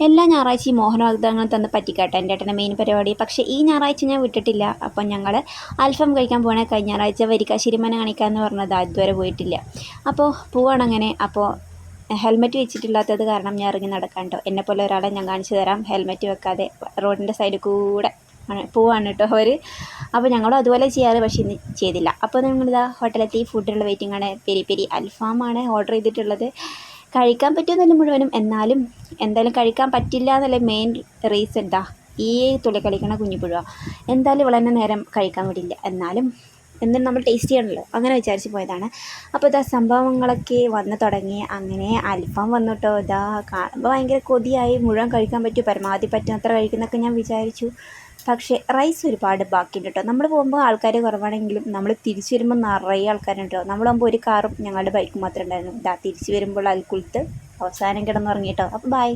എല്ലാ ഞായറാഴ്ചയും മോഹനവാഗ്ദാനങ്ങൾ തന്ന് പറ്റിക്കാട്ടെ എൻ്റെ ഏട്ടൻ്റെ മെയിൻ പരിപാടി. പക്ഷേ ഈ ഞായറാഴ്ച ഞാൻ വിട്ടിട്ടില്ല. അപ്പം ഞങ്ങൾ അൽഫാം കഴിക്കാൻ പോകണേ. കഴിഞ്ഞ ഞായറാഴ്ച വരിക്കാശ്ശേരി മന കാണിക്കാമെന്ന് പറഞ്ഞത് ഇതുവരെ പോയിട്ടില്ല. അപ്പോൾ പോവാണങ്ങനെ. അപ്പോൾ ഹെൽമെറ്റ് വെച്ചിട്ടില്ലാത്തത് കാരണം ഞാൻ ഇറങ്ങി നടക്കാം കേട്ടോ. എന്നെപ്പോലെ ഒരാളെ ഞാൻ കാണിച്ചു തരാം ഹെൽമെറ്റ് വെക്കാതെ റോഡിൻ്റെ സൈഡിൽ കൂടെ പോവാണ് കേട്ടോ അവർ. അപ്പോൾ ഞങ്ങളും അതുപോലെ ചെയ്യാറ്, പക്ഷേ ഇന്ന് ചെയ്തില്ല. അപ്പോൾ നമ്മളിതാ ഹോട്ടലെത്തി ഫുഡിനുള്ള വെയിറ്റിംഗ് ആണ്. പെരി പെരി അൽഫാമാണ് ഓർഡർ ചെയ്തിട്ടുള്ളത്. കഴിക്കാൻ പറ്റുമെന്നല്ല മുഴുവനും, എന്നാലും എന്തായാലും കഴിക്കാൻ പറ്റില്ല എന്നുള്ള മെയിൻ റീസൺ എന്താ ഈ തുള്ളി കളിക്കണ കുഞ്ഞിപ്പുഴുവ. എന്തായാലും ഇവളെ തന്നെ നേരം കഴിക്കാൻ വിടില്ല, എന്നാലും എന്തും നമ്മൾ ടേസ്റ്റ് ചെയ്യണമല്ലോ, അങ്ങനെ വിചാരിച്ച് പോയതാണ്. അപ്പോൾ ഇതാ സംഭവങ്ങളൊക്കെ വന്ന് തുടങ്ങി. അങ്ങനെ അൽഫാം വന്നു കേട്ടോ. ഇതാ കാണുമ്പോൾ ഭയങ്കര കൊതിയായി. മുഴുവൻ കഴിക്കാൻ പറ്റും, പരമാവധി പറ്റുന്നത്ര കഴിക്കുന്നൊക്കെ ഞാൻ വിചാരിച്ചു. പക്ഷേ റൈസ് ഒരുപാട് ബാക്കിയുണ്ട് കേട്ടോ. നമ്മൾ പോകുമ്പോൾ ആൾക്കാർ കുറവാണെങ്കിലും നമ്മൾ തിരിച്ചു വരുമ്പോൾ നിറയെ ആൾക്കാരുണ്ട് കേട്ടോ. നമ്മളാകുമ്പോൾ ഒരു കാറും ഞങ്ങളുടെ ബൈക്കും മാത്രമേ ഉണ്ടായിരുന്നു. ഇതാ തിരിച്ചു വരുമ്പോൾ അൽക്കുലത്ത് അവസാനം കിടന്നുറങ്ങി കേട്ടോ. അപ്പോൾ ബൈ.